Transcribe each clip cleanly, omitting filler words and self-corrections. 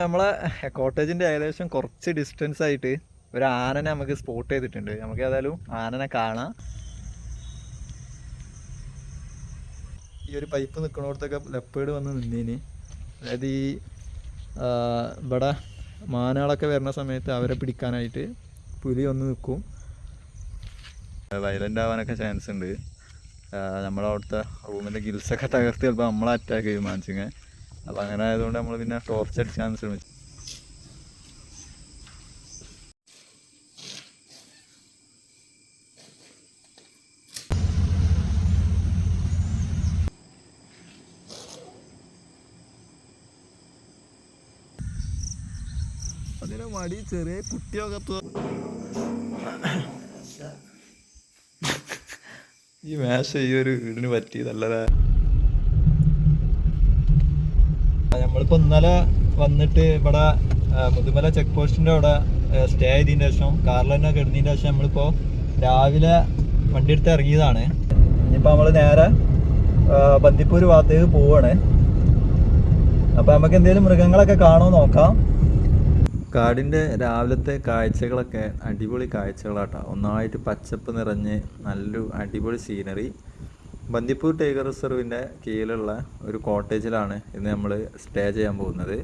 നമ്മളെ കോട്ടേജിന്റെ ഏകദേശം കുറച്ച് ഡിസ്റ്റൻസ് ആയിട്ട് ഒരു ആനനെ നമുക്ക് സ്പോട്ട് ചെയ്തിട്ടുണ്ട്. നമുക്ക് ഏതായാലും ആനനെ കാണാം. ഈ ഒരു പൈപ്പ് നിൽക്കുന്നിടത്തൊക്കെ ലെപ്പേഡ് വന്ന് നിന്നീന്. അതായത് ഈ ഇവിടെ മാനുകളൊക്കെ വരുന്ന സമയത്ത് അവരെ പിടിക്കാനായിട്ട് പുലി വന്ന് നിൽക്കും. വയലൻ്റ് ആവാനൊക്കെ ചാൻസ് ഉണ്ട്. നമ്മളവിടുത്തെ റൂമിൻ്റെ ഗിൽസൊക്കെ തകർത്ത് ചിലപ്പോൾ നമ്മളെ അറ്റാക്ക് ചെയ്യും മാനസിക. അപ്പം അങ്ങനെ ആയതുകൊണ്ട് നമ്മൾ പിന്നെ ടോർച്ച് അടിക്കാൻ ശ്രമിച്ചു. അതിനെ മടി ചെറിയ കുട്ടിയൊക്കെ ഈ മേശ ഈ ഒരു വീടിന് പറ്റിയതല്ലതാ. നമ്മളിപ്പോൾ ഇന്നലെ വന്നിട്ട് ഇവിടെ മുതുമല ചെക്ക് പോസ്റ്റിൻ്റെ അവിടെ സ്റ്റേ ചെയ്തതിന് ശേഷം കാറിൽ തന്നെ കിടന്നതിന് ശേഷം നമ്മളിപ്പോൾ രാവിലെ വണ്ടി എടുത്ത് ഇറങ്ങിയതാണ്. ഇനിയിപ്പോൾ നമ്മൾ നേരെ ബന്ദിപ്പൂർ ഭാഗത്തേക്ക് പോവാണ്. അപ്പോൾ നമുക്ക് എന്തെങ്കിലും മൃഗങ്ങളൊക്കെ കാണുമോ നോക്കാം. കാടിൻ്റെ രാവിലത്തെ കാഴ്ചകളൊക്കെ അടിപൊളി കാഴ്ചകളാട്ടോ. ഒന്നായിട്ട് പച്ചപ്പ് നിറഞ്ഞ് നല്ലൊരു അടിപൊളി സീനറി. ബന്ദിപ്പൂർ ടൈഗർ റിസർവിൻ്റെ കീഴിലുള്ള ഒരു കോട്ടേജിലാണ് ഇന്ന് നമ്മൾ സ്റ്റേ ചെയ്യാൻ പോകുന്നത്.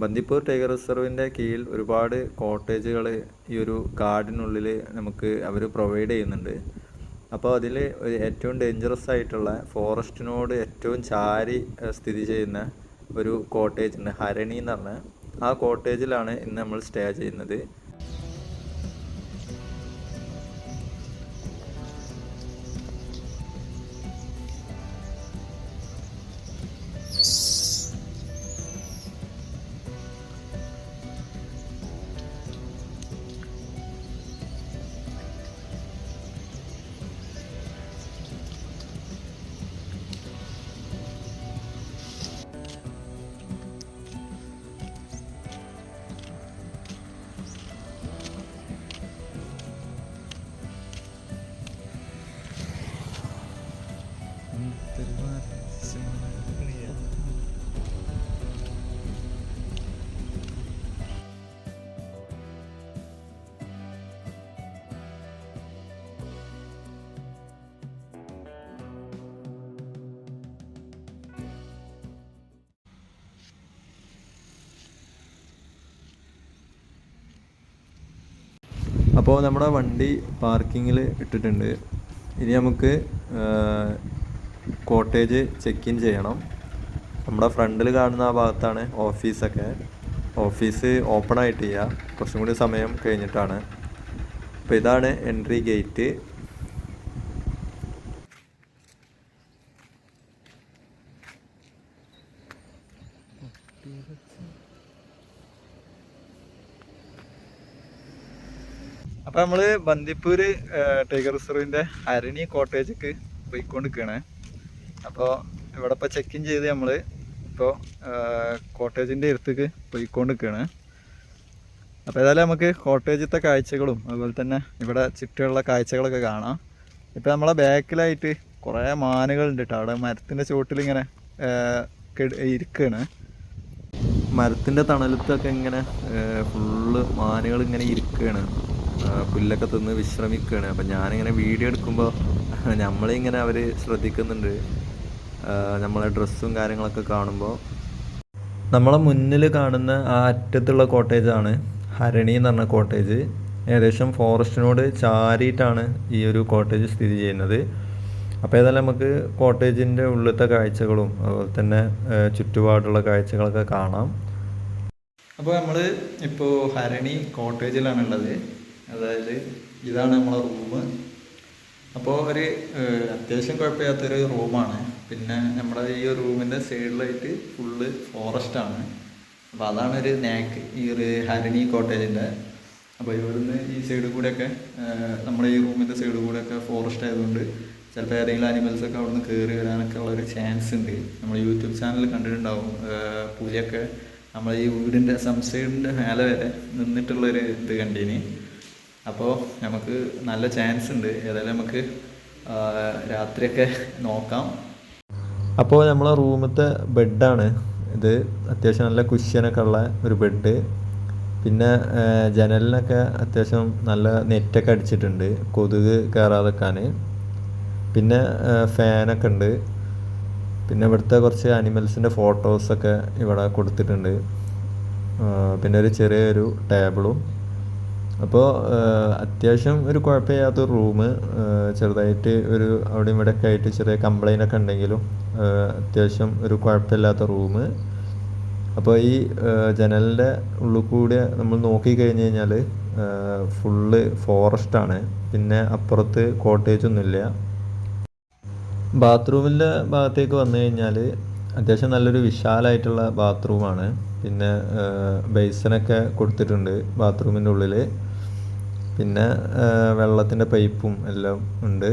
ബന്ദിപ്പൂർ ടൈഗർ റിസർവിൻ്റെ കീഴിൽ ഒരുപാട് കോട്ടേജുകൾ ഈ ഒരു കാടിനുള്ളിൽ നമുക്ക് അവർ പ്രൊവൈഡ് ചെയ്യുന്നുണ്ട്. അപ്പോൾ അതിൽ ഏറ്റവും ഡേഞ്ചറസ് ആയിട്ടുള്ള ഫോറസ്റ്റിനോട് ഏറ്റവും ചാരി സ്ഥിതി ചെയ്യുന്ന ഒരു കോട്ടേജ് ഉണ്ട്, ഹരണി എന്ന് പറഞ്ഞ. ആ കോട്ടേജിലാണ് ഇന്ന് നമ്മൾ സ്റ്റേ ചെയ്യുന്നത്. അപ്പോൾ നമ്മുടെ വണ്ടി പാർക്കിങ്ങിൽ ഇട്ടിട്ടുണ്ട്. ഇനി നമുക്ക് കോട്ടേജ് ചെക്ക് ഇൻ ചെയ്യണം. നമ്മുടെ ഫ്രണ്ടിൽ കാണുന്ന ആ ഭാഗത്താണ് ഓഫീസൊക്കെ. ഓഫീസ് ഓപ്പൺ ആയിട്ടില്ല, കുറച്ചും കൂടി സമയം കഴിഞ്ഞിട്ടാണ്. അപ്പോൾ ഇതാണ് എൻട്രി ഗേറ്റ്. അപ്പോൾ നമ്മൾ ബന്ദിപ്പൂർ ടൈഗർ റിസർവിൻ്റെ ഹരണി കോട്ടേജിക്ക് പോയിക്കൊണ്ടിരിക്കുകയാണ്. അപ്പോൾ ഇവിടെ ഇപ്പോൾ ചെക്ക് ഇൻ ചെയ്ത് നമ്മൾ ഇപ്പോൾ കോട്ടേജിൻ്റെ അടുത്തേക്ക് പോയിക്കൊണ്ടിരിക്കുകയാണ്. അപ്പോൾ ഏതായാലും നമുക്ക് കോട്ടേജിലത്തെ കാഴ്ചകളും അതുപോലെ തന്നെ ഇവിടെ ചുറ്റുമുള്ള കാഴ്ചകളൊക്കെ കാണാം. ഇപ്പോൾ നമ്മളെ ബാക്കിലായിട്ട് കുറേ മാനുകളുണ്ട് കേട്ടോ. അവിടെ മരത്തിൻ്റെ ചുവട്ടിലിങ്ങനെ ഇരിക്കുകയാണ്. മരത്തിൻ്റെ തണലത്തൊക്കെ ഇങ്ങനെ ഫുള്ള് മാനുകൾ ഇങ്ങനെ ഇരിക്കുകയാണ്, പുല്ലൊക്കെ തിന്ന് വിശ്രമിക്കുകയാണ്. അപ്പം ഞാനിങ്ങനെ വീഡിയോ എടുക്കുമ്പോൾ നമ്മളിങ്ങനെ അവർ ശ്രദ്ധിക്കുന്നുണ്ട്, നമ്മളെ ഡ്രസ്സും കാര്യങ്ങളൊക്കെ കാണുമ്പോൾ. നമ്മളെ മുന്നിൽ കാണുന്ന ആ അറ്റത്തുള്ള കോട്ടേജാണ് ഹരണി എന്ന് പറഞ്ഞ കോട്ടേജ്. ഏകദേശം ഫോറസ്റ്റിനോട് ചാരിയിട്ടാണ് ഈ ഒരു കോട്ടേജ് സ്ഥിതി ചെയ്യുന്നത്. അപ്പോൾ ഏതായാലും നമുക്ക് കോട്ടേജിൻ്റെ ഉള്ളിലത്തെ കാഴ്ചകളും അതുപോലെ തന്നെ ചുറ്റുപാടുള്ള കാഴ്ചകളൊക്കെ കാണാം. അപ്പോൾ നമ്മൾ ഇപ്പോൾ ഹരണി കോട്ടേജിലാണുള്ളത്. അതായത് ഇതാണ് നമ്മളെ റൂം. അപ്പോൾ ഒരു അത്യാവശ്യം കുഴപ്പമില്ലാത്തൊരു റൂമാണ്. പിന്നെ നമ്മുടെ ഈ റൂമിൻ്റെ സൈഡിലായിട്ട് ഫുള്ള് ഫോറസ്റ്റാണ്. അപ്പോൾ അതാണ് ഒരു നാക്ക് ഈ ഒരു ഹരണി കോട്ടേജിൻ്റെ. അപ്പോൾ ഇവിടുന്ന് ഈ സൈഡിൽ കൂടെയൊക്കെ നമ്മുടെ ഈ റൂമിൻ്റെ സൈഡിൽ കൂടെയൊക്കെ ഫോറസ്റ്റ് ആയതുകൊണ്ട് ചിലപ്പോൾ ഏതെങ്കിലും ആനിമൽസൊക്കെ അവിടെ നിന്ന് കയറി വരാനൊക്കെ ഉള്ളൊരു ചാൻസ് ഉണ്ട്. നമ്മൾ യൂട്യൂബ് ചാനൽ കണ്ടിട്ടുണ്ടാവും, പുലിയൊക്കെ നമ്മൾ ഈ വീടിൻ്റെ സംസൈഡിൻ്റെ മേലെ വരെ നിന്നിട്ടുള്ളൊരു ഇത് കണ്ടീന്. അപ്പോൾ നമുക്ക് നല്ല ചാൻസ് ഉണ്ട്. ഏതായാലും നമുക്ക് രാത്രിയൊക്കെ നോക്കാം. അപ്പോൾ നമ്മളെ റൂമത്തെ ബെഡാണ് ഇത് അത്യാവശ്യം നല്ല കുഷ്യനൊക്കെ ഉള്ള ഒരു ബെഡ്. പിന്നെ ജനലിനൊക്കെ അത്യാവശ്യം നല്ല നെറ്റൊക്കെ അടിച്ചിട്ടുണ്ട് കൊതുക് കയറാതെക്കാൻ. പിന്നെ ഫാനൊക്കെ ഉണ്ട്. പിന്നെ ഇവിടുത്തെ കുറച്ച് അനിമൽസിൻ്റെ ഫോട്ടോസൊക്കെ ഇവിടെ കൊടുത്തിട്ടുണ്ട്. പിന്നെ ഒരു ചെറിയൊരു ടേബിളും. അപ്പോൾ അത്യാവശ്യം ഒരു കുഴപ്പമില്ലാത്തൊരു റൂം. ചെറുതായിട്ട് ഒരു അവിടെ ഇവിടെയൊക്കെ ആയിട്ട് ചെറിയ കംപ്ലൈൻ്റ് ഒക്കെ ഉണ്ടെങ്കിലും അത്യാവശ്യം ഒരു കുഴപ്പമില്ലാത്ത റൂം. അപ്പോൾ ഈ ജനലിൻ്റെ ഉള്ളിൽ കൂടി നമ്മൾ നോക്കിക്കഴിഞ്ഞ് കഴിഞ്ഞാൽ ഫുള്ള് ഫോറസ്റ്റാണ്. പിന്നെ അപ്പുറത്ത് കോട്ടേജൊന്നുമില്ല. ബാത്റൂമിൻ്റെ ഭാഗത്തേക്ക് വന്നു കഴിഞ്ഞാൽ അത്യാവശ്യം നല്ലൊരു വിശാലമായിട്ടുള്ള ബാത്റൂമാണ്. പിന്നെ ബേസിനൊക്കെ കൊടുത്തിട്ടുണ്ട് ബാത്റൂമിൻ്റെ ഉള്ളിൽ. പിന്നെ വെള്ളത്തിൻ്റെ പൈപ്പും എല്ലാം ഉണ്ട്.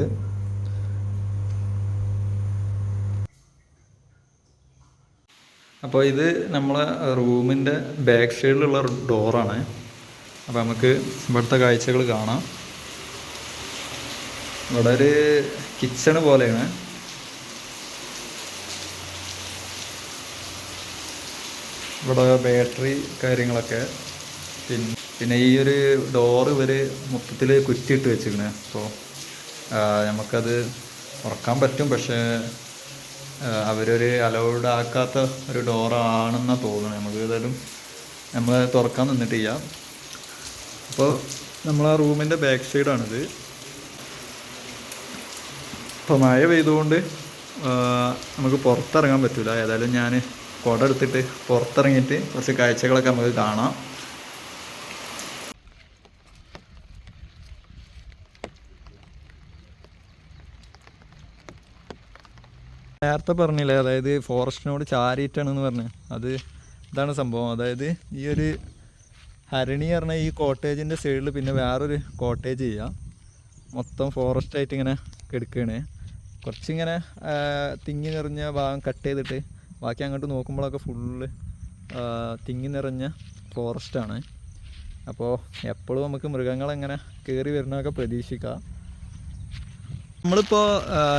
അപ്പോൾ ഇത് നമ്മളെ റൂമിൻ്റെ ബാക്ക് സൈഡിലുള്ള ഡോറാണ്. അപ്പോൾ നമുക്ക് ഇവിടുത്തെ കാഴ്ചകൾ കാണാം. ഇവിടെ ഒരു കിച്ചണ് പോലെയാണ്. ഇവിടെ ബാറ്ററി കാര്യങ്ങളൊക്കെ. പിന്നെ ഈ ഒരു ഡോറ് ഇവർ മൊത്തത്തിൽ കുറ്റിയിട്ട് വെച്ചിരിക്കണേ. അപ്പോൾ നമുക്കത് തുറക്കാൻ പറ്റും, പക്ഷേ അവരൊരു അലൗഡ് ആക്കാത്ത ഒരു ഡോറാണെന്നാണ് തോന്നുന്നത്. നമുക്ക് ഏതായാലും നമ്മൾ തുറക്കാൻ നിന്നിട്ടില്ല. അപ്പോൾ നമ്മളാ റൂമിൻ്റെ ബാക്ക് സൈഡാണിത്. ഇപ്പോൾ മഴ പെയ്തുകൊണ്ട് നമുക്ക് പുറത്തിറങ്ങാൻ പറ്റില്ല. ഏതായാലും ഞാൻ കുട എടുത്തിട്ട് പുറത്തിറങ്ങിയിട്ട് കുറച്ച് കാഴ്ചകളൊക്കെ നമുക്ക് കാണാം. നേരത്തെ പറഞ്ഞില്ലേ, അതായത് ഫോറസ്റ്റിനോട് ചാരിയിട്ടാണെന്ന് പറഞ്ഞു. ഇതാണ് സംഭവം. അതായത് ഈ ഒരു ഹരിണി പറഞ്ഞ ഈ കോട്ടേജിൻ്റെ സൈഡിൽ പിന്നെ വേറൊരു കോട്ടേജ് ചെയ്യാം. മൊത്തം ഫോറസ്റ്റായിട്ട് ഇങ്ങനെ കെടുക്കുകയാണ്. കുറച്ചിങ്ങനെ തിങ്ങി നിറഞ്ഞ ഭാഗം കട്ട് ചെയ്തിട്ട് ബാക്കി അങ്ങോട്ട് നോക്കുമ്പോഴൊക്കെ ഫുള്ള് തിങ്ങി നിറഞ്ഞ ഫോറസ്റ്റാണ്. അപ്പോൾ എപ്പോഴും നമുക്ക് മൃഗങ്ങളെങ്ങനെ കയറി വരുന്നതൊക്കെ പ്രതീക്ഷിക്കാം. നമ്മളിപ്പോൾ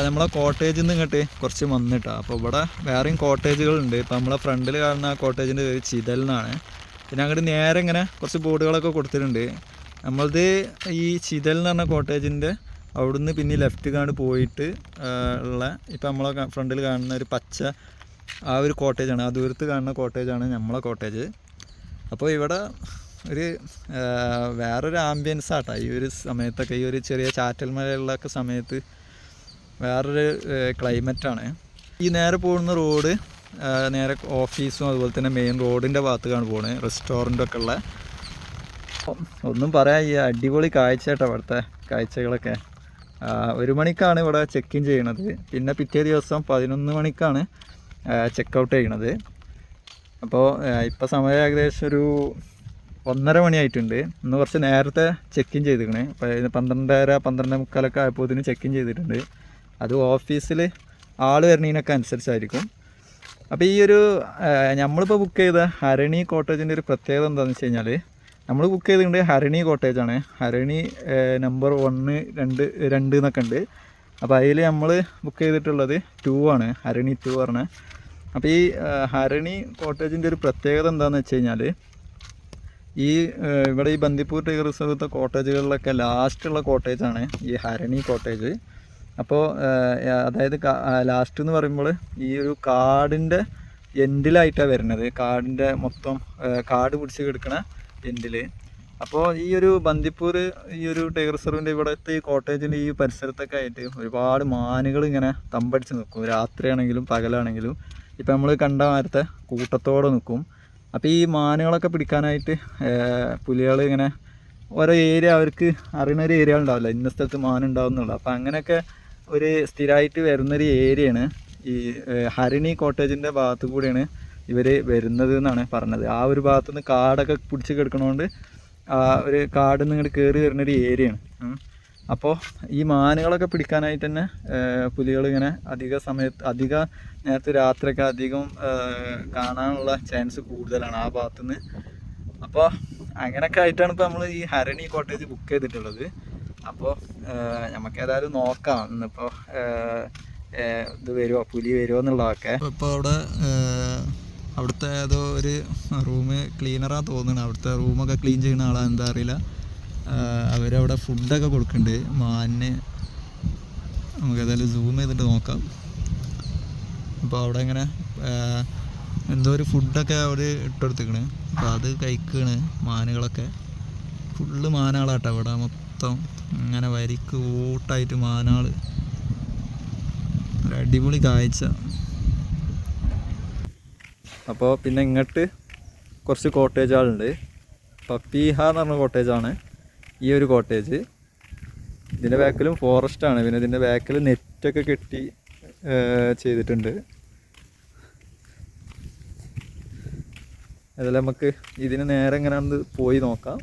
നമ്മളെ കോട്ടേജിൽ നിന്ന് ഇങ്ങോട്ട് കുറച്ച് വന്നിട്ടാണ്. അപ്പോൾ ഇവിടെ വേറെയും കോട്ടേജുകളുണ്ട്. ഇപ്പോൾ നമ്മളെ ഫ്രണ്ടിൽ കാണുന്ന ആ കോട്ടേജിൻ്റെ പേര് ചിതൽ എന്നാണ്. പിന്നെ അങ്ങോട്ട് നേരെ ഇങ്ങനെ കുറച്ച് ബോർഡുകളൊക്കെ കൊടുത്തിട്ടുണ്ട്. നമ്മളത് ഈ ചിതൽ എന്ന് പറഞ്ഞ കോട്ടേജിൻ്റെ അവിടുന്ന് പിന്നെ ലെഫ്റ്റ് കാണി പോയിട്ട് ഉള്ള ഇപ്പോൾ നമ്മളെ ഫ്രണ്ടിൽ കാണുന്ന ഒരു പച്ച ആ ഒരു കോട്ടേജാണ്. ആ ദൂരത്ത് കാണുന്ന കോട്ടേജാണ് നമ്മളെ കോട്ടേജ്. അപ്പോൾ ഇവിടെ ഒരു വേറൊരു ആംബിയൻസ് ആട്ടോ ഈ ഒരു സമയത്തൊക്കെ. ഈ ഒരു ചെറിയ ചാറ്റൽ മഴയുള്ളൊക്കെ സമയത്ത് വേറൊരു ക്ലൈമറ്റാണ്. ഈ നേരെ പോകുന്ന റോഡ് നേരെ ഓഫീസും അതുപോലെ തന്നെ മെയിൻ റോഡിൻ്റെ ഭാഗത്തേക്കാണ് പോകുന്നത്. റെസ്റ്റോറൻറ്റൊക്കെ ഉള്ള ഒന്നും പറയാൻ ഈ അടിപൊളി കാഴ്ച കേട്ടോ ഇവിടുത്തെ കാഴ്ചകളൊക്കെ. 1 മണിക്കാണ് ഇവിടെ ചെക്ക് ഇൻ ചെയ്യണത്. പിന്നെ പിറ്റേ ദിവസം 11 മണിക്കാണ് ചെക്കൗട്ട് ചെയ്യണത്. അപ്പോൾ ഇപ്പോൾ സമയം ഏകദേശം ഒരു 1:30 മണിയായിട്ടുണ്ട്. ഇന്ന് കുറച്ച് നേരത്തെ ചെക്ക് ഇൻ ചെയ്തിരിക്കണേ. അപ്പോൾ 12:30 12:45 ആയപ്പോൾ ചെക്ക് ഇൻ ചെയ്തിട്ടുണ്ട്. അത് ഓഫീസിൽ ആൾ വരുന്നതിനൊക്കെ അനുസരിച്ചായിരിക്കും. അപ്പോൾ ഈ ഒരു നമ്മളിപ്പോൾ ബുക്ക് ചെയ്ത ഹരിണി കോട്ടേജിൻ്റെ ഒരു പ്രത്യേകത എന്താണെന്ന് വെച്ച് കഴിഞ്ഞാൽ, നമ്മൾ ബുക്ക് ചെയ്തിട്ടുണ്ട് ഹരിണി കോട്ടേജാണ്. ഹരിണി നമ്പർ 1, 2 എന്നൊക്കെ ഉണ്ട്. അപ്പോൾ അതിൽ നമ്മൾ ബുക്ക് ചെയ്തിട്ടുള്ളത് 2 ആണ്, ഹരിണി 2 പറഞ്ഞത്. അപ്പോൾ ഈ ഹരിണി കോട്ടേജിൻ്റെ ഒരു പ്രത്യേകത എന്താണെന്ന് വെച്ച് കഴിഞ്ഞാൽ, ഇവിടെ ഈ ബന്ദിപ്പൂർ ടൈഗർ റിസർവത്തെ കോട്ടേജുകളിലൊക്കെ ലാസ്റ്റുള്ള കോട്ടേജാണ് ഈ ഹരിണി കോട്ടേജ്. അപ്പോൾ അതായത് ലാസ്റ്റ് എന്ന് പറയുമ്പോൾ ഈ ഒരു കാടിൻ്റെ എൻഡിലായിട്ടാണ് വരുന്നത്. കാടിൻ്റെ മൊത്തം കാട് പിടിച്ച് കിടക്കണ എൻഡിൽ. അപ്പോൾ ഈ ഒരു ബന്ദിപ്പൂർ ഈ ഒരു ടൈഗർ റിസർവിൻ്റെ ഇവിടുത്തെ ഈ കോട്ടേജിൻ്റെ ഈ പരിസരത്തൊക്കെ ആയിട്ട് ഒരുപാട് മാനുകൾ ഇങ്ങനെ തമ്പടിച്ച് നിൽക്കും. രാത്രിയാണെങ്കിലും പകലാണെങ്കിലും. ഇപ്പം നമ്മൾ കണ്ട നേരത്തെ കൂട്ടത്തോടെ നിൽക്കും. അപ്പോൾ ഈ മാനുകളൊക്കെ പിടിക്കാനായിട്ട് പുലികൾ ഇങ്ങനെ ഓരോ ഏരിയ അവർക്ക് അറിയുന്നൊരു ഏരിയ ഉണ്ടാവില്ല, ഇന്ന സ്ഥലത്ത് മാനുണ്ടാവും എന്നുള്ളത്. അപ്പോൾ അങ്ങനെയൊക്കെ ഒരു സ്ഥിരമായിട്ട് വരുന്നൊരു ഏരിയയാണ് ഈ ഹരിണി കോട്ടേജിൻ്റെ ഭാഗത്തു കൂടിയാണ് ഇവർ വരുന്നത് എന്നാണ് പറഞ്ഞത്. ആ ഒരു ഭാഗത്തുനിന്ന് കാടൊക്കെ പിടിച്ച് കിടക്കണോണ്ട് ഒരു കാടിൽ നിന്ന് ഇങ്ങോട്ട് കയറി വരുന്നൊരു ഏരിയയാണ്. അപ്പോൾ ഈ മാനുകളൊക്കെ പിടിക്കാനായിട്ട് തന്നെ പുലികളിങ്ങനെ അധിക നേരത്തെ രാത്രിയൊക്കെ അധികം കാണാനുള്ള ചാൻസ് കൂടുതലാണ് ആ ഭാഗത്തുനിന്ന്. അപ്പോൾ അങ്ങനെയൊക്കെ ആയിട്ടാണ് ഇപ്പോൾ നമ്മൾ ഈ ഹരിണി കോട്ടേജ് ബുക്ക് ചെയ്തിട്ടുള്ളത്. അപ്പോൾ നമുക്ക് ഏതായാലും നോക്കാം ഇന്നിപ്പോൾ ഇത് വരുമോ, പുലി വരുമോ എന്നുള്ളതൊക്കെ. ഇപ്പോൾ അവിടെ അവിടുത്തെ ഏതോ ഒരു റൂം ക്ലീനറാണ് തോന്നുന്നത്. അവിടുത്തെ റൂമൊക്കെ ക്ലീൻ ചെയ്യുന്ന ആളാണ്, എന്താ അറിയില്ല. അവരവിടെ ഫുഡൊക്കെ കൊടുക്കുന്നുണ്ട് മാനിന്. നമുക്ക് ഏതായാലും സൂം ചെയ്തിട്ട് നോക്കാം. അപ്പോൾ അവിടെ ഇങ്ങനെ എന്തോ ഒരു ഫുഡൊക്കെ അവർ ഇട്ടെടുത്തിക്കണ്. അപ്പോൾ അത് കഴിക്കണ് മാനുകളൊക്കെ. ഫുള്ള് മാനാളാട്ടോ അവിടെ മൊത്തം. ഇങ്ങനെ വരിക്ക് കൂട്ടായിട്ട് മാനാൾ. ഒരു അടിപൊളി കാഴ്ച. അപ്പോൾ പിന്നെ ഇങ്ങോട്ട് കുറച്ച് കോട്ടേജുകളുണ്ട്. പപ്പീഹ എന്ന് പറഞ്ഞ കോട്ടേജാണ് ഈ ഒരു കോട്ടേജ്. ഇതിൻ്റെ ബാക്കിലും ഫോറസ്റ്റാണ്. പിന്നെ ഇതിൻ്റെ ബാക്കിൽ നെറ്റൊക്കെ കെട്ടി ചെയ്തിട്ടുണ്ട്. അതെല്ലാം നമുക്ക് ഇതിന് നേരെ എങ്ങനെയാണെന്ന് പോയി നോക്കാം.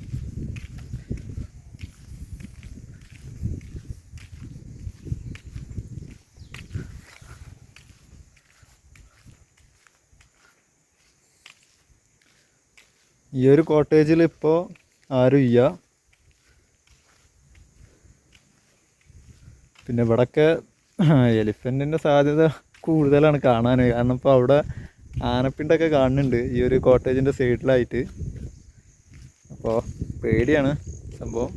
ഈ ഒരു കോട്ടേജിൽ ഇപ്പോൾ ആരും ഇല്ല. പിന്നെ ഇവിടെയൊക്കെ എലിഫൻറ്റിൻ്റെ സാധ്യത കൂടുതലാണ് കാണാൻ. കാരണം ഇപ്പോൾ അവിടെ ആനപ്പിണ്ടൊക്കെ കാണുന്നുണ്ട് ഈ ഒരു കോട്ടേജിൻ്റെ സൈഡിലായിട്ട്. അപ്പോൾ പേടിയാണ് സംഭവം.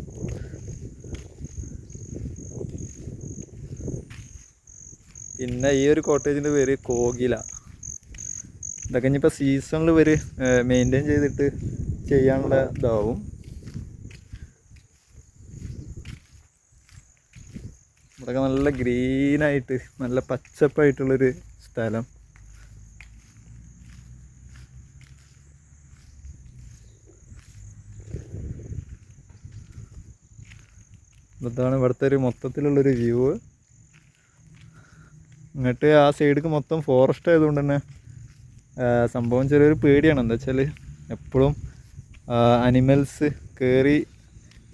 പിന്നെ ഈ ഒരു കോട്ടേജിൻ്റെ പേര് കോകില. ഇതൊക്കെ ഇനിയിപ്പോൾ സീസണിൽ ഇവർ മെയിൻറ്റെയിൻ ചെയ്തിട്ട് ചെയ്യാനുള്ള ഇതാവും. ഇവിടെയൊക്കെ നല്ല ഗ്രീനായിട്ട് നല്ല പച്ചപ്പായിട്ടുള്ളൊരു സ്ഥലം. ഇതാണ് ഇവിടുത്തെ ഒരു മൊത്തത്തിലുള്ളൊരു വ്യൂ. ഇങ്ങോട്ട് ആ സൈഡിലേക്ക് മൊത്തം ഫോറസ്റ്റ് ആയതുകൊണ്ട് തന്നെ സംഭവം ചെറിയൊരു പേടിയാണ്. എന്താ വെച്ചാൽ എപ്പോഴും അനിമൽസ് കയറി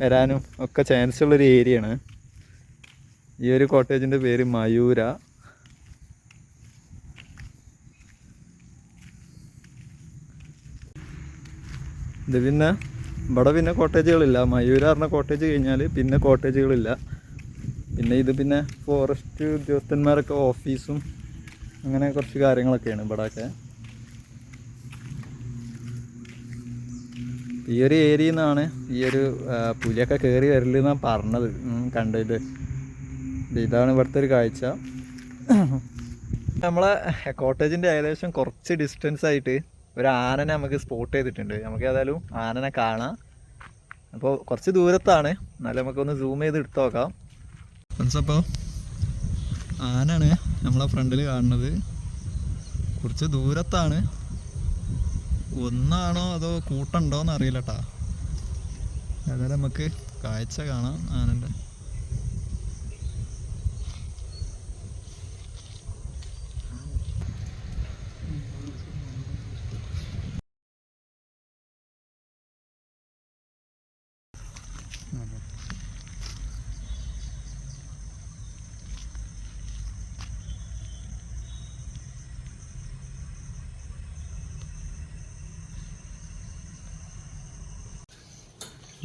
വരാനും ഒക്കെ ചാൻസ് ഉള്ളൊരു ഏരിയയാണ്. ഈ ഒരു കോട്ടേജിൻ്റെ പേര് മയൂര. ഇത് പിന്നെ ഇവിടെ പിന്നെ കോട്ടേജുകളില്ല. മയൂര പറഞ്ഞ കോട്ടേജ് കഴിഞ്ഞാൽ പിന്നെ കോട്ടേജുകളില്ല. പിന്നെ ഇത് പിന്നെ ഫോറസ്റ്റ് ഉദ്യോഗസ്ഥന്മാരൊക്കെ ഓഫീസും അങ്ങനെ കുറച്ച് കാര്യങ്ങളൊക്കെയാണ് ഇവിടെയൊക്കെ. ഈ ഒരു ഏരിയയിൽ നിന്നാണ് ഈ ഒരു പുലിയൊക്കെ കയറി വരലെന്നാണ് പറഞ്ഞത് കണ്ടിട്ട്. ഇതാണ് ഇവിടുത്തെ ഒരു കാഴ്ച. നമ്മളെ കോട്ടേജിൻ്റെ ഏകദേശം കുറച്ച് ഡിസ്റ്റൻസ് ആയിട്ട് ഒരു ആനനെ നമുക്ക് സ്പോട്ട് ചെയ്തിട്ടുണ്ട്. നമുക്ക് ഏതായാലും ആനനെ കാണാം. അപ്പോൾ കുറച്ച് ദൂരത്താണ്, എന്നാലും നമുക്കൊന്ന് സൂം ചെയ്ത് എടുത്ത് നോക്കാം. അപ്പോൾ ആനയാണ് നമ്മളെ ഫ്രണ്ടിൽ കാണുന്നത്. കുറച്ച് ദൂരത്താണ്. ഒന്നാണോ അതോ കൂട്ടുണ്ടോയെന്ന് അറിയില്ല കേട്ടോ. ഏതായാലും നമുക്ക് കാഴ്ച കാണാം ആനൻ്റെ.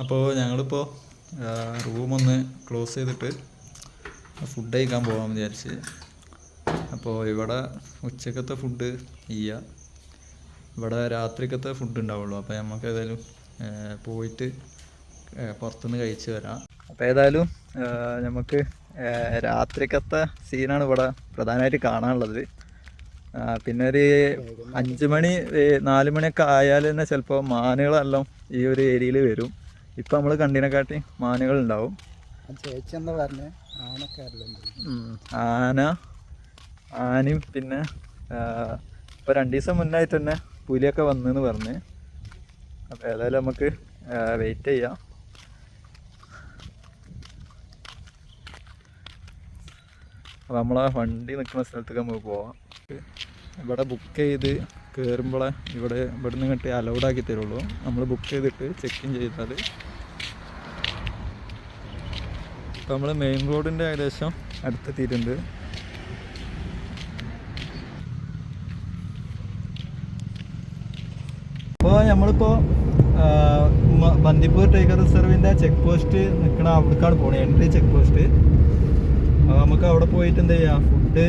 അപ്പോൾ ഞങ്ങളിപ്പോൾ റൂമൊന്ന് ക്ലോസ് ചെയ്തിട്ട് ഫുഡ് കഴിക്കാൻ പോകാമെന്ന് വിചാരിച്ച്. അപ്പോൾ ഇവിടെ ഉച്ചക്കത്തെ ഫുഡ് ചെയ്യുക, ഇവിടെ രാത്രിക്കത്തെ ഫുഡ് ഉണ്ടാവുള്ളൂ. അപ്പോൾ നമുക്ക് ഏതായാലും പോയിട്ട് പുറത്തുനിന്ന് കഴിച്ച് വരാം. അപ്പോൾ ഏതായാലും നമുക്ക് രാത്രിക്കത്തെ സീനാണ് ഇവിടെ പ്രധാനമായിട്ട് കാണാനുള്ളത്. പിന്നെ ഒരു 5 മണി 4 മണിയൊക്കെ ആയാൽ തന്നെ ചിലപ്പോൾ മാനുകളെല്ലാം ഈ ഒരു ഏരിയയിൽ വരും. ഇപ്പം നമ്മൾ കണ്ടിനെക്കാട്ടി മാനുകളുണ്ടാവും. ചേച്ചി എന്താ പറഞ്ഞേ? ആനയും പിന്നെ ഇപ്പോൾ 2 ദിവസം മുന്നായിട്ട് തന്നെ പുലിയൊക്കെ വന്നെന്ന് പറഞ്ഞ്. അപ്പോൾ ഏതായാലും നമുക്ക് വെയിറ്റ് ചെയ്യാം. അപ്പോൾ നമ്മളെ വണ്ടി നിൽക്കുന്ന സ്ഥലത്തേക്ക് നമുക്ക് പോവാം. ഇവിടെ ബുക്ക് ചെയ്ത് കയറുമ്പോഴേ ഇവിടെ നിന്ന് ഇങ്ങോട്ട് അലൗഡ് ആക്കി തരുള്ളൂ. നമ്മൾ ബുക്ക് ചെയ്തിട്ട് ചെക്ക് ഇൻ ചെയ്താൽ. ഇപ്പോൾ നമ്മൾ മെയിൻ റോഡിൻ്റെ ഏകദേശം അടുത്തെത്തിയിട്ടുണ്ട്. അപ്പോൾ നമ്മളിപ്പോൾ ബന്ദിപ്പൂർ ടൈഗർ റിസർവിൻ്റെ ചെക്ക് പോസ്റ്റ് നിൽക്കണ അവിടേക്കാണ് പോകണത്, എൻട്രി ചെക്ക് പോസ്റ്റ്. അപ്പോൾ നമുക്ക് അവിടെ പോയിട്ട് എന്ത് ചെയ്യാം, ഫുഡ്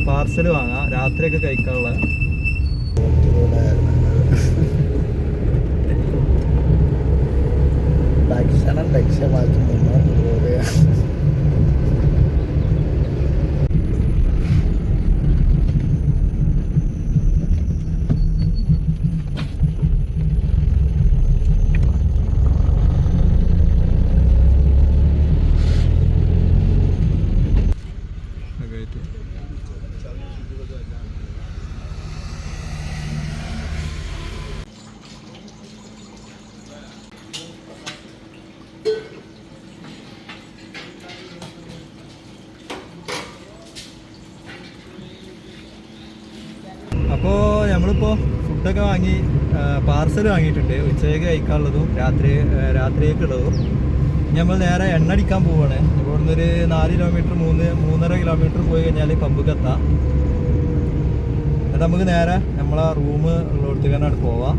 പാർസൽ വാങ്ങാം രാത്രിയൊക്കെ കഴിക്കാനുള്ള. ഭക്ഷണം ലക്ഷ്യമാക്കി മുന്നോട്ട് പോവുകയാണ്. അപ്പോൾ നമ്മളിപ്പോൾ ഫുഡൊക്കെ വാങ്ങി പാർസൽ വാങ്ങിയിട്ടുണ്ട്. ഉച്ചയ്ക്ക് കഴിക്കാനുള്ളതും രാത്രിയേക്കുള്ളതും. നമ്മൾ നേരെ എണ്ണ അടിക്കാൻ പോവുകയാണ്. ഇപ്പോൾ ഇവിടുന്ന് ഒരു 4 കിലോമീറ്റർ 3.5 കിലോമീറ്റർ പോയി കഴിഞ്ഞാൽ പമ്പുക്ക് എത്താം. എന്നിട്ട് നമുക്ക് നേരെ നമ്മളെ റൂം ഉള്ളിടത്തേക്ക് തന്നെ പോവാം.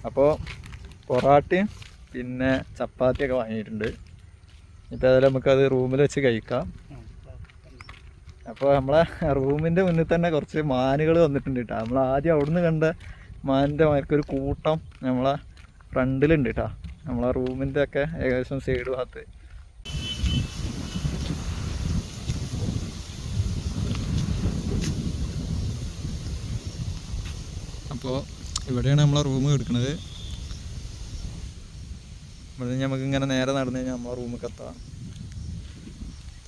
അപ്പോൾ പൊറാട്ടയും പിന്നെ ചപ്പാത്തിയൊക്കെ വാങ്ങിയിട്ടുണ്ട്. ഇപ്പോൾ ഏതായാലും നമുക്കത് റൂമിൽ വെച്ച് കഴിക്കാം. അപ്പോൾ നമ്മളെ റൂമിൻ്റെ മുന്നിൽ തന്നെ കുറച്ച് മാനുകൾ വന്നിട്ടുണ്ട് കേട്ടോ. നമ്മൾ ആദ്യം അവിടുന്ന് കണ്ട മാനിൻ്റെ മാർക്കൊരു കൂട്ടം നമ്മളെ ഫ്രണ്ടിലുണ്ട് കേട്ടോ. നമ്മളെ റൂമിൻ്റെ ഒക്കെ ഏകദേശം സൈഡ് ഭാഗത്ത്. അപ്പോൾ ഇവിടെയാണ് നമ്മളെ റൂം എടുക്കുന്നത്. ഇവിടെ നമുക്ക് ഇങ്ങനെ നേരെ നടന്നു കഴിഞ്ഞാൽ നമ്മളെ റൂമിൽ എത്താം.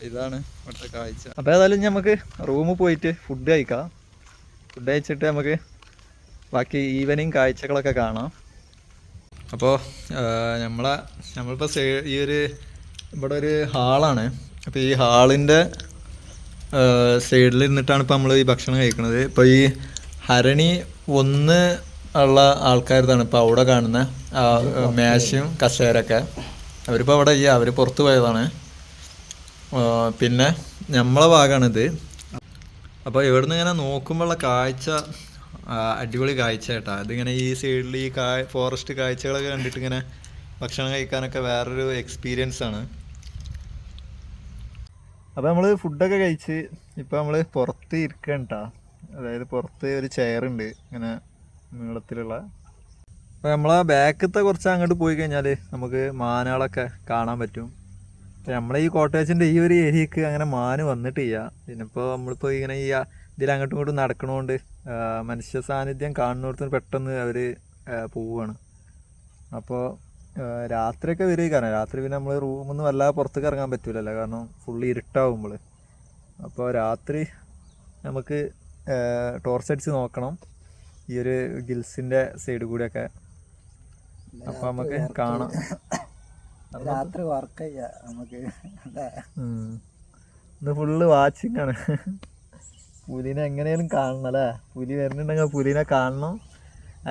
ഇതാണ് ഇവിടുത്തെ കാഴ്ച. അപ്പോൾ ഏതായാലും നമുക്ക് റൂമിൽ പോയിട്ട് ഫുഡ് കഴിക്കാം. ഫുഡ് കഴിച്ചിട്ട് നമുക്ക് ബാക്കി ഈവനിങ് കാഴ്ചകളൊക്കെ കാണാം. അപ്പോൾ നമ്മളിപ്പോൾ ഈ ഇവിടെ ഒരു ഹാളാണ്. അപ്പോൾ ഈ ഹാളിൻ്റെ സൈഡിൽ ഇരുന്നിട്ടാണ് ഇപ്പോൾ നമ്മൾ ഈ ഭക്ഷണം കഴിക്കുന്നത്. ഇപ്പോൾ ഈ ഹരണി 1 ഉള്ള ആൾക്കാരതാണ് ഇപ്പോൾ അവിടെ കാണുന്ന മേശയും കസേരയൊക്കെ. അവരിപ്പോൾ അവിടെ ഇല്ല, അവർ പുറത്ത് പോയതാണ്. പിന്നെ നമ്മളെ ഭാഗമാണിത്. അപ്പോൾ ഇവിടുന്ന് ഇങ്ങനെ നോക്കുമ്പോഴുള്ള കാഴ്ച അടിപൊളി കാഴ്ച കേട്ടോ. ഇതിങ്ങനെ ഈ സൈഡിൽ ഈ ഫോറസ്റ്റ് കാഴ്ചകളൊക്കെ കണ്ടിട്ട് ഇങ്ങനെ ഭക്ഷണം കഴിക്കാനൊക്കെ വേറൊരു എക്സ്പീരിയൻസ് ആണ്. അപ്പോൾ നമ്മൾ ഫുഡൊക്കെ കഴിച്ച് ഇപ്പോൾ നമ്മൾ പുറത്ത് ഇരിക്കണം കേട്ടോ. അതായത് പുറത്ത് ഒരു ചെയറുണ്ട് ഇങ്ങനെ നീളത്തിലുള്ള. അപ്പോൾ നമ്മളെ ബാക്കത്തെ കുറച്ച് അങ്ങോട്ട് പോയി കഴിഞ്ഞാൽ നമുക്ക് മാനുകളൊക്കെ കാണാൻ പറ്റും. അപ്പോൾ നമ്മളെ ഈ കോട്ടേജിൻ്റെ ഈ ഒരു ഏരിയക്ക് അങ്ങനെ മാന് വന്നിട്ടില്ല. പിന്നെ ഇപ്പോൾ നമ്മളിപ്പോൾ ഇങ്ങനെ ഈ ഇതിൽ അങ്ങോട്ടും ഇങ്ങോട്ടും നടക്കണോണ്ട് മനുഷ്യ സാന്നിധ്യം കാണുന്നിടത്ത് പെട്ടെന്ന് അവർ പോവുകയാണ്. അപ്പോൾ രാത്രിയൊക്കെ വരികയാണ്. രാത്രി പിന്നെ നമ്മൾ റൂമിൽ നിന്ന് വല്ലാതെ പുറത്തേക്ക് ഇറങ്ങാൻ പറ്റില്ലല്ലോ, കാരണം ഫുള്ള് ഇരുട്ടാവുമ്പോൾ. അപ്പോൾ രാത്രി നമുക്ക് ടോർച്ച് അടിച്ച് നോക്കണം ഈ ഒരു ഗിൽസിൻ്റെ സൈഡ് കൂടിയൊക്കെ. അപ്പോൾ നമുക്ക് കാണാം. രാത്രി വർക്ക് ചെയ്യാം നമുക്ക്. ഇന്ന് ഫുള്ള് വാച്ചിങ് ആണ്. പുലിനെ എങ്ങനെയാലും കാണണം അല്ലേ? പുലി വരുന്നുണ്ടെങ്കിൽ പുലിനെ കാണണം,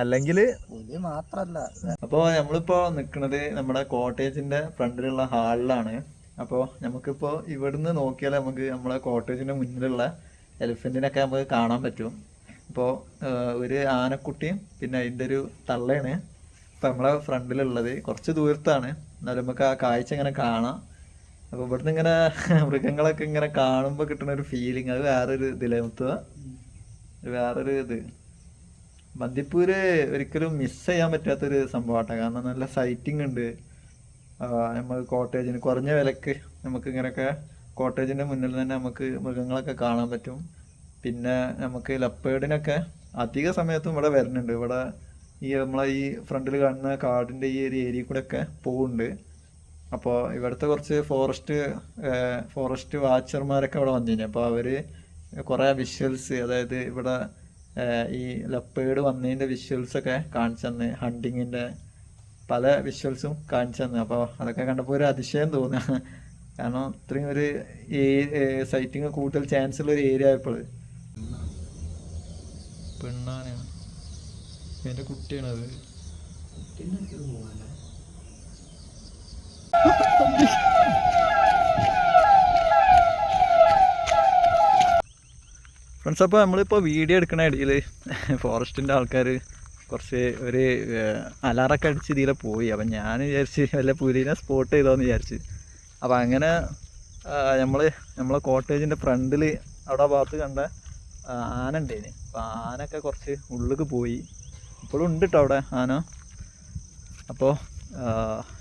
അല്ലെങ്കിൽ പുലി മാത്രല്ല. അപ്പോൾ നമ്മളിപ്പോൾ നിൽക്കുന്നത് നമ്മുടെ കോട്ടേജിൻ്റെ ഫ്രണ്ടിലുള്ള ഹാളിലാണ്. അപ്പോൾ നമുക്കിപ്പോൾ ഇവിടുന്ന് നോക്കിയാൽ നമുക്ക് നമ്മളെ കോട്ടേജിൻ്റെ മുന്നിലുള്ള എലിഫൻറ്റിനൊക്കെ നമുക്ക് കാണാൻ പറ്റും. ഇപ്പോൾ ഒരു ആനക്കുട്ടിയും പിന്നെ അതിൻ്റെ ഒരു തള്ളയാണ് ഇപ്പം നമ്മളെ ഫ്രണ്ടിലുള്ളത്. കുറച്ച് ദൂരത്താണ്, എന്നാലും നമുക്ക് ആ കാഴ്ച ഇങ്ങനെ കാണാം. അപ്പോൾ ഇവിടുന്ന് ഇങ്ങനെ മൃഗങ്ങളൊക്കെ ഇങ്ങനെ കാണുമ്പോൾ കിട്ടുന്ന ഒരു ഫീലിംഗ് അത് വേറൊരു ഇതിലെത്തുക, വേറൊരു ഇത്. ബന്ദിപ്പൂര് ഒരിക്കലും മിസ് ചെയ്യാൻ പറ്റാത്തൊരു സംഭവമാട്ടോ. കാരണം നല്ല സൈറ്റിംഗ് ഉണ്ട്. നമ്മൾ കോട്ടേജിന് കുറഞ്ഞ വിലക്ക് നമുക്ക് ഇങ്ങനെയൊക്കെ കോട്ടേജിൻ്റെ മുന്നിൽ തന്നെ നമുക്ക് മൃഗങ്ങളൊക്കെ കാണാൻ പറ്റും. പിന്നെ നമുക്ക് ലപ്പേഡിനൊക്കെ അധിക സമയത്തും ഇവിടെ വരുന്നുണ്ട്. ഇവിടെ ഈ നമ്മളെ ഈ ഫ്രണ്ടിൽ കാണുന്ന കാടിൻ്റെ ഈ ഒരു ഏരിയ കൂടെ ഒക്കെ പോകുന്നുണ്ട്. അപ്പോൾ ഇവിടുത്തെ കുറച്ച് ഫോറസ്റ്റ് വാച്ചർമാരൊക്കെ ഇവിടെ വന്നിരുന്നു. അപ്പോൾ അവർ കുറേ വിഷ്വൽസ്, അതായത് ഇവിടെ ഈ ലപ്പേഡ് വന്നതിൻ്റെ വിഷ്വൽസൊക്കെ കാണിച്ചു തന്ന്, ഹണ്ടിങ്ങിൻ്റെ പല വിഷ്വൽസും കാണിച്ചു തന്നു. അപ്പോൾ അതൊക്കെ കണ്ടപ്പോൾ ഒരു അതിശയം തോന്നുക. കാരണം ഇത്രയും ഒരു സൈറ്റിങ് കൂടുതൽ ചാൻസ് ഉള്ള ഒരു ഏരിയ ആയപ്പോൾ എൻ്റെ കുട്ടിയാണത്. ഫ്രണ്ട്സ്, അപ്പോൾ നമ്മളിപ്പോൾ വീഡിയോ എടുക്കണ ഇടയിൽ ഫോറസ്റ്റിൻ്റെ ആൾക്കാർ കുറച്ച് ഒരു അലാറൊക്കെ അടിച്ച് ഇതിലെ പോയി. അപ്പം ഞാൻ വിചാരിച്ച് വല്ല പുലിനെ സ്പോട്ട് ചെയ്തോന്ന് വിചാരിച്ച്. അപ്പം അങ്ങനെ നമ്മളെ കോട്ടേജിൻ്റെ ഫ്രണ്ടിൽ അവിടെ ഭാഗത്ത് കണ്ട ആന ഉണ്ടേന്. അപ്പം ആനയൊക്കെ കുറച്ച് ഉള്ളിലേക്ക് പോയി. ഇപ്പോഴും ഉണ്ട് കേട്ടോ അവിടെ ആന. അപ്പോൾ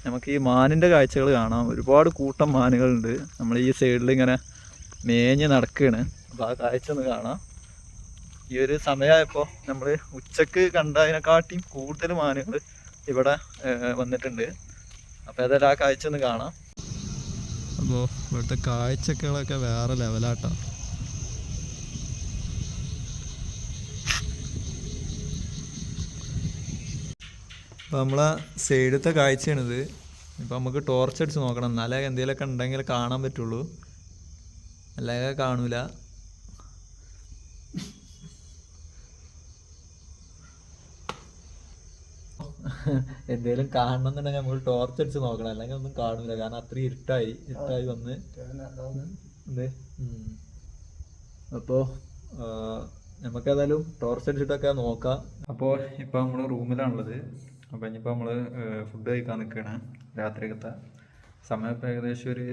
നമുക്ക് ഈ മാനിൻ്റെ കാഴ്ചകൾ കാണാം. ഒരുപാട് കൂട്ടം മാനുകളുണ്ട്. നമ്മൾ ഈ സൈഡിൽ ഇങ്ങനെ മേഞ്ഞ് നടക്കുകയാണ്. അപ്പോൾ ആ കാഴ്ച ഒന്ന് കാണാം. ഈ ഒരു സമയമായപ്പോൾ നമ്മൾ ഉച്ചക്ക് കണ്ടതിനെക്കാട്ടിയും കൂടുതൽ മാനുകൾ ഇവിടെ വന്നിട്ടുണ്ട്. അപ്പോൾ ഏതായാലും ആ കാഴ്ച ഒന്ന് കാണാം. അപ്പോൾ ഇവിടുത്തെ കാഴ്ചകളൊക്കെ വേറെ ലെവലാട്ടോ. അപ്പോൾ നമ്മളെ സൈഡത്തെ കാഴ്ചയാണിത്. ഇപ്പം നമുക്ക് ടോർച്ച് അടിച്ച് നോക്കണം, എന്നാലേ എന്തെങ്കിലുമൊക്കെ ഉണ്ടെങ്കിൽ കാണാൻ പറ്റുള്ളൂ, അല്ലെങ്കിൽ കാണൂല. എന്തേലും കാണണം എന്നുണ്ടെങ്കിൽ നമ്മൾ ടോർച്ച് അടിച്ച് നോക്കണം, അല്ലെങ്കിൽ ഒന്നും കാണൂല. കാരണം അത്രയും ഇരുട്ടായി വന്ന് എന്ത്. അപ്പോൾ നമുക്കേതായാലും ടോർച്ച് അടിച്ചിട്ടൊക്കെ നോക്കാം. അപ്പോൾ ഇപ്പോൾ നമ്മൾ റൂമിലാണുള്ളത്. അപ്പോൾ ഇനിയിപ്പോൾ നമ്മൾ ഫുഡ് കഴിക്കാൻ നിൽക്കുകയാണ്. രാത്രിക്കത്തെ സമയം ഇപ്പോൾ ഏകദേശം ഒരു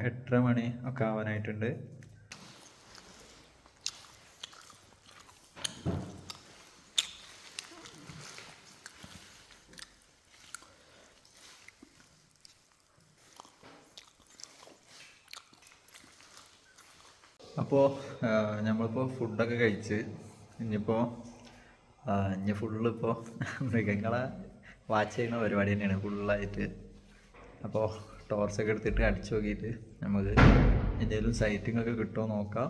8:30 മണി ഒക്കെ ആവാനായിട്ടുണ്ട്. അപ്പോൾ നമ്മളിപ്പോൾ ഫുഡൊക്കെ കഴിച്ച് ഇനി ഫുള്ളിപ്പോൾ മൃഗങ്ങളെ വാച്ച് ചെയ്യുന്ന പരിപാടി തന്നെയാണ് ഫുള്ളായിട്ട്. അപ്പോൾ ടോർച്ചൊക്കെ എടുത്തിട്ട് അടിച്ചു നോക്കിയിട്ട് നമുക്ക് എന്തെങ്കിലും സൈറ്റിംഗ് ഒക്കെ കിട്ടുമോ നോക്കാം.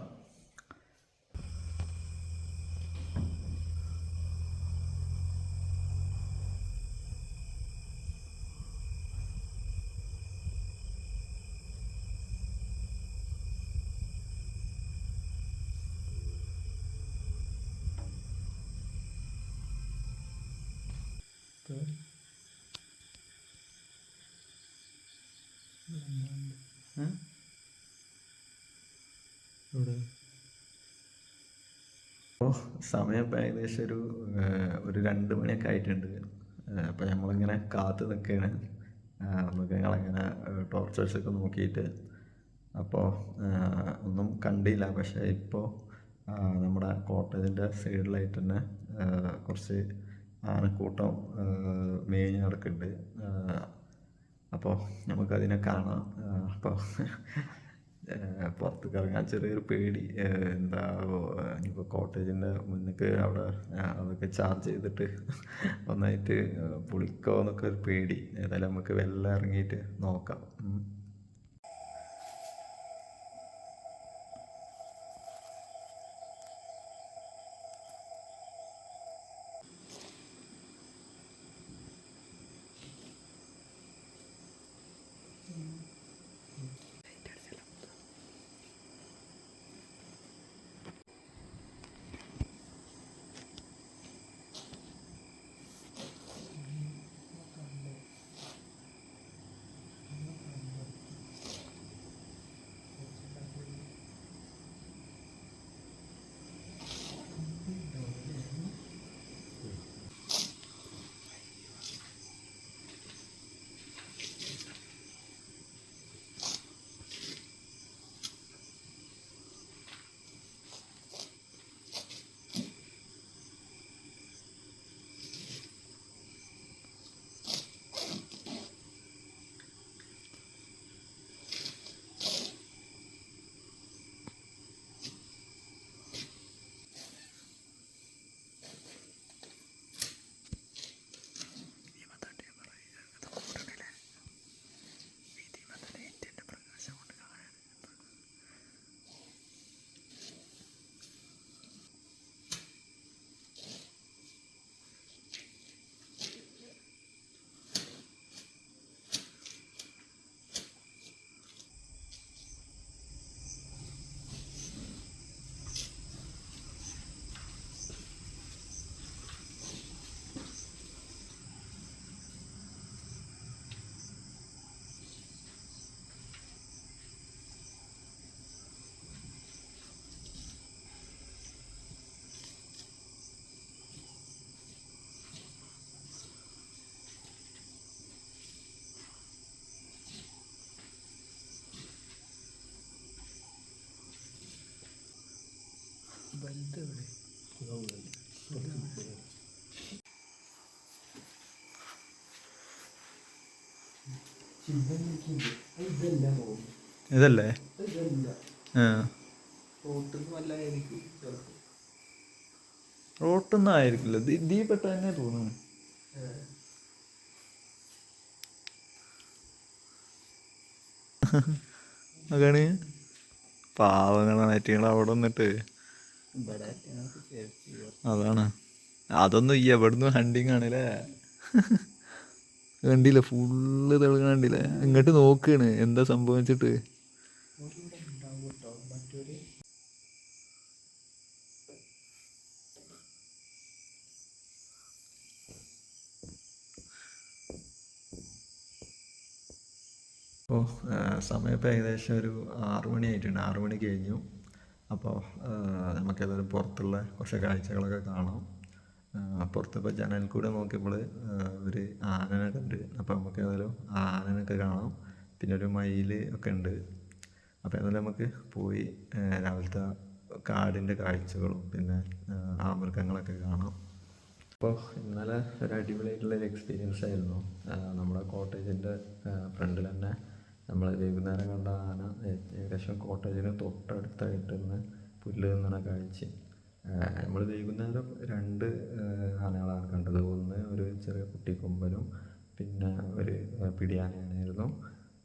അപ്പോൾ സമയം ഇപ്പോൾ ഏകദേശം ഒരു 2 മണിയൊക്കെ ആയിട്ടുണ്ട്. അപ്പോൾ നമ്മളിങ്ങനെ കാത്തു നിൽക്കുകയാണ് മൃഗങ്ങളെങ്ങനെ ടോർച്ച് അടിച്ചൊക്കെ നോക്കിയിട്ട്. അപ്പോൾ ഒന്നും കണ്ടില്ല. പക്ഷേ ഇപ്പോൾ നമ്മുടെ കോട്ടേജിൻ്റെ സൈഡിലായിട്ട് തന്നെ കുറച്ച് ആനക്കൂട്ടം മേഞ്ഞ് നടക്കുന്നുണ്ട്. അപ്പോൾ നമുക്കതിനെ കാണാം. അപ്പോൾ പുറത്തേക്ക് ഇറങ്ങാൻ ചെറിയൊരു പേടി. എന്താ ഇനിയിപ്പോൾ കോട്ടേജിൻ്റെ മുന്നിലേക്ക് അവിടെ അതൊക്കെ ചാർജ് ചെയ്തിട്ട് ഒന്നായിട്ട് പൊളിക്കോ എന്നൊക്കെ ഒരു പേടി. ഏതായാലും നമുക്ക് വെള്ളം ഇറങ്ങിയിട്ട് നോക്കാം. ഇതല്ലേ? റോട്ടൊന്നും ആയിരിക്കില്ല, ദീ പെട്ട തന്നെ തോന്നുന്നു. അതാണ് പാവങ്ങളാണ് ഐറ്റിങ്ങൾ അവിടെ വന്നിട്ട്. അതാണ്, അതൊന്നും ഈ എവിടുന്ന് ഹണ്ടിങ് ആണല്ലേ. കണ്ടില്ല, ഫുള്ള് തെളിഞ്ഞ കണ്ടില്ലേ, ഇങ്ങോട്ട് നോക്കാണ് എന്താ സംഭവിച്ചിട്ട്. അപ്പോൾ സമയം ഇപ്പോൾ ഏകദേശം ഒരു 6 മണി ആയിട്ടുണ്ട്, 6 മണി കഴിഞ്ഞു. അപ്പോൾ നമുക്കേതായാലും പുറത്തുള്ള കുറച്ച് കാഴ്ചകളൊക്കെ കാണാം. പുറത്തിപ്പോൾ ജനൽ കൂടെ നോക്കിയപ്പോൾ ഒരു ആനനെ കണ്ട്. അപ്പോൾ നമുക്ക് ഏതായാലും ആനനൊക്കെ കാണാം. പിന്നെ ഒരു മയിൽ ഒക്കെ ഉണ്ട്. അപ്പോൾ ഏതായാലും നമുക്ക് പോയി രാവിലത്തെ കാടിൻ്റെ കാഴ്ചകളും പിന്നെ ആ മൃഗങ്ങളൊക്കെ കാണാം. അപ്പോൾ ഇന്നലെ ഒരു അടിപൊളിയായിട്ടുള്ളൊരു എക്സ്പീരിയൻസ് ആയിരുന്നു. നമ്മുടെ കോട്ടേജിൻ്റെ ഫ്രണ്ടിൽ തന്നെ നമ്മൾ വൈകുന്നേരം കണ്ട ആന ഏകദേശം കോട്ടേജിന് തൊട്ടടുത്തായിട്ട് നിന്ന് പുല്ല് തിന്നണ കാഴ്ച. നമ്മൾ വൈകുന്നേരം 2 ആനകളാണ് കണ്ടത്. ഒന്ന് ഒരു ചെറിയ കുട്ടിക്കൊമ്പനും പിന്നെ ഒരു പിടിയാനയായിരുന്നു.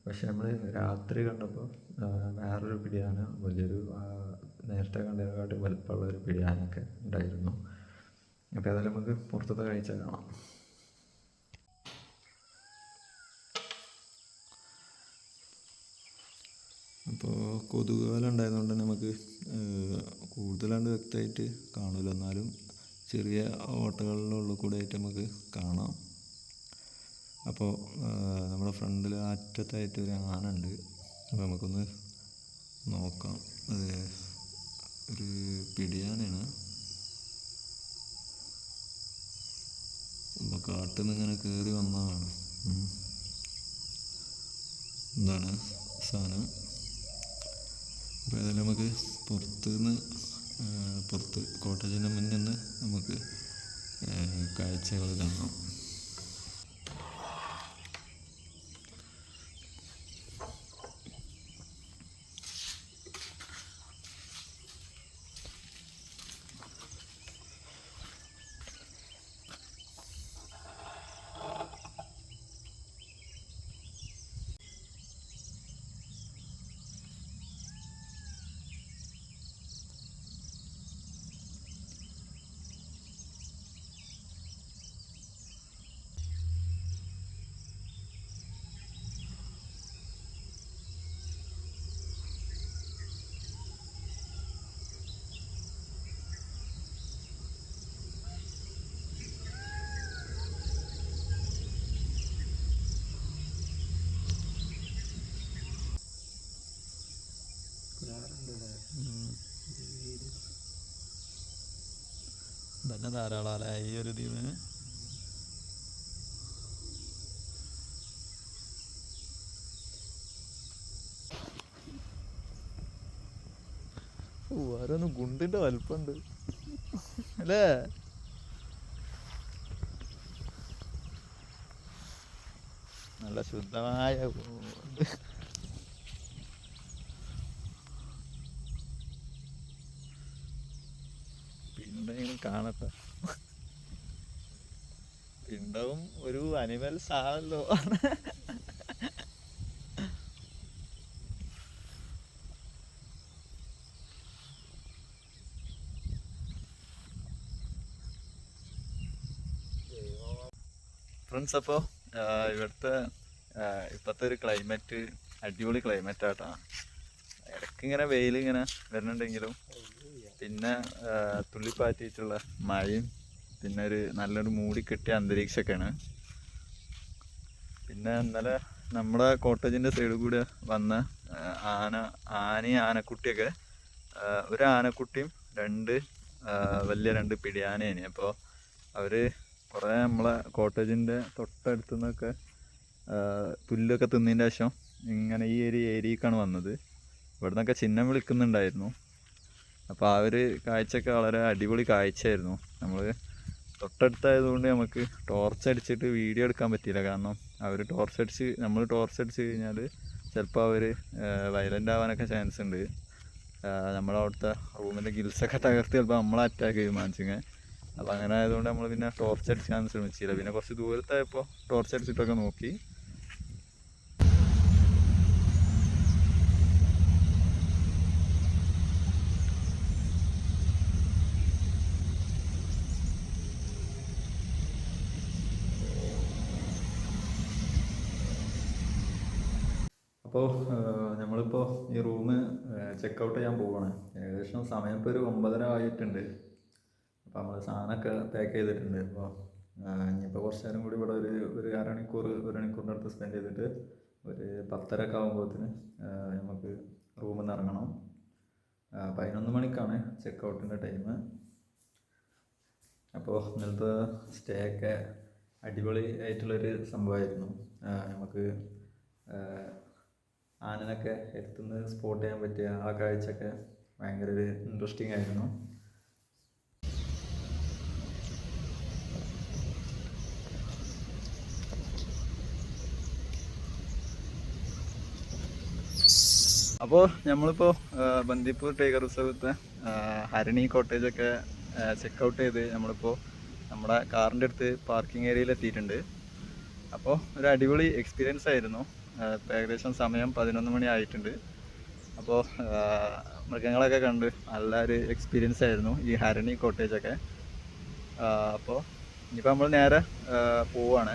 പക്ഷെ നമ്മൾ രാത്രി കണ്ടപ്പോൾ വേറൊരു പിടിയാന, വലിയൊരു നേരത്തെ കണ്ടതിനെക്കാട്ടും വലുപ്പമുള്ള ഒരു പിടിയാനയൊക്കെ ഉണ്ടായിരുന്നു. അപ്പോൾ ഏതായാലും നമുക്ക് പുറത്തത്തെ കാഴ്ച കാണാം. അപ്പോൾ കൊതുകുകാലം ഉണ്ടായതുകൊണ്ട് തന്നെ നമുക്ക് കൂടുതലാണ്ട് വ്യക്തമായിട്ട് കാണില്ല, എന്നാലും ചെറിയ ഓട്ടകളിലുള്ള കൂടെ ആയിട്ട് നമുക്ക് കാണാം. അപ്പോൾ നമ്മുടെ ഫ്രണ്ടിൽ അറ്റത്തായിട്ട് ഒരു ആന ഉണ്ട്. അപ്പോൾ നമുക്കൊന്ന് നോക്കാം. അത് ഒരു പിടിയാനയാണ്. അപ്പോൾ കാട്ടിൽ നിന്ന് ഇങ്ങനെ കയറി വന്നതാണ്. എന്താണ് സാധനം. അപ്പോൾ ഏതായാലും നമുക്ക് പുറത്ത് കോട്ടേജിൻ്റെ മുന്നിൽ നിന്ന് നമുക്ക് കാഴ്ചകൾ കാണാം. തന്നെ ധാരാളം ഈ ഒരു ദ്വീപിന്. ഓരോന്ന് ഗുണ്ടിന്റെ വലിപ്പുണ്ട് അല്ലേ. നല്ല ശുദ്ധമായ പിണ്ടെങ്കിലും കാണട്ടെ. പിണ്ടവും ഒരു അനിമൽസ് ആണല്ലോ. ഫ്രണ്ട്സ്, അപ്പോൾ ഇവിടുത്തെ ഇപ്പോഴത്തെ ഒരു ക്ലൈമറ്റ് അടിപൊളി ക്ലൈമറ്റ് ആട്ടാ. ഇടയ്ക്ക് ഇങ്ങനെ വെയിൽ ഇങ്ങനെ വരുന്നുണ്ടെങ്കിലും പിന്നെ തുള്ളിപ്പാറ്റിയിട്ടുള്ള മഴയും പിന്നെ ഒരു നല്ലൊരു മൂടിക്കെട്ടിയ അന്തരീക്ഷമൊക്കെയാണ്. പിന്നെ ഇന്നലെ നമ്മുടെ കോട്ടേജിൻ്റെ സൈഡിൽ കൂടെ വന്ന ആനയും ആനക്കുട്ടിയൊക്കെ, ഒരു ആനക്കുട്ടിയും 2 വലിയ 2 പിടിയാനേനെ. അപ്പോൾ അവർ കുറേ നമ്മളെ കോട്ടേജിൻ്റെ തൊട്ടടുത്തു നിന്നൊക്കെ പുല്ലൊക്കെ തിന്നതിൻ്റെ ശേഷം ഇങ്ങനെ ഈ ഒരു ഏരിയക്കാണ് വന്നത്. ഇവിടെ നിന്നൊക്കെ ചിഹ്നം വിളിക്കുന്നുണ്ടായിരുന്നു. അപ്പോൾ ആ ഒരു കാഴ്ചയൊക്കെ വളരെ അടിപൊളി കാഴ്ചയായിരുന്നു. നമ്മൾ തൊട്ടടുത്തായതുകൊണ്ട് നമുക്ക് ടോർച്ച് അടിച്ചിട്ട് വീഡിയോ എടുക്കാൻ പറ്റിയില്ല. കാരണം അവർ നമ്മൾ ടോർച്ച് അടിച്ച് കഴിഞ്ഞാൽ ചിലപ്പോൾ അവർ വയലൻ്റ് ആവാനൊക്കെ ചാൻസ് ഉണ്ട്. നമ്മളവിടുത്തെ റൂമിൻ്റെ ഗിൽസൊക്കെ തകർത്ത് ചിലപ്പോൾ നമ്മളെ അറ്റാക്ക് ചെയ്യും മാനസിക. അപ്പോൾ അങ്ങനെ ആയതുകൊണ്ട് നമ്മൾ പിന്നെ ടോർച്ച് അടിക്കാൻ ശ്രമിച്ചില്ല. പിന്നെ കുറച്ച് ദൂരത്തായപ്പോൾ ടോർച്ച് അടിച്ചിട്ടൊക്കെ നോക്കി. അപ്പോൾ നമ്മളിപ്പോൾ ഈ റൂം ചെക്കൗട്ട് ചെയ്യാൻ പോവുകയാണ്. ഏകദേശം സമയം ഇപ്പോൾ ഒരു 9:30 ആയിട്ടുണ്ട്. അപ്പോൾ നമ്മൾ സാധനമൊക്കെ പാക്ക് ചെയ്തിട്ടുണ്ട്. അപ്പോൾ ഇനിയിപ്പോൾ കുറച്ച് നേരം കൂടി ഇവിടെ ഒരു അരമണിക്കൂറിൻ്റെ അടുത്ത് സ്പെൻഡ് ചെയ്തിട്ട് ഒരു 10:30 ഒക്കെ ആകുമ്പോഴത്തേന് നമുക്ക് റൂമിൽ നിന്ന് ഇറങ്ങണം. 11 മണിക്കാണ് ചെക്കൗട്ടിൻ്റെ ടൈം. അപ്പോൾ ഇന്നലത്തെ സ്റ്റേ ഒക്കെ അടിപൊളി ആയിട്ടുള്ളൊരു സംഭവമായിരുന്നു. നമുക്ക് ആനനൊക്കെ എടുത്തുനിന്ന് സ്പോട്ട് ചെയ്യാൻ പറ്റിയ ആ കാഴ്ചയൊക്കെ ഭയങ്കര ഒരു ഇൻട്രസ്റ്റിംഗ് ആയിരുന്നു. അപ്പോൾ നമ്മളിപ്പോൾ ബന്ദിപ്പൂർ ടൈഗർ റിസർവത്തെ ഹരണി കോട്ടേജൊക്കെ ചെക്കൗട്ട് ചെയ്ത് നമ്മളിപ്പോൾ നമ്മുടെ കാറിൻ്റെ അടുത്ത് പാർക്കിംഗ് ഏരിയയിൽ എത്തിയിട്ടുണ്ട്. അപ്പോൾ ഒരു അടിപൊളി എക്സ്പീരിയൻസ് ആയിരുന്നു. ഇപ്പോൾ ഏകദേശം സമയം 11 മണി ആയിട്ടുണ്ട്. അപ്പോൾ മൃഗങ്ങളൊക്കെ കണ്ട് നല്ലൊരു എക്സ്പീരിയൻസ് ആയിരുന്നു ഈ ഹരണി കോട്ടേജൊക്കെ. അപ്പോൾ ഇനിയിപ്പോൾ നമ്മൾ നേരെ പോവുകയാണ്.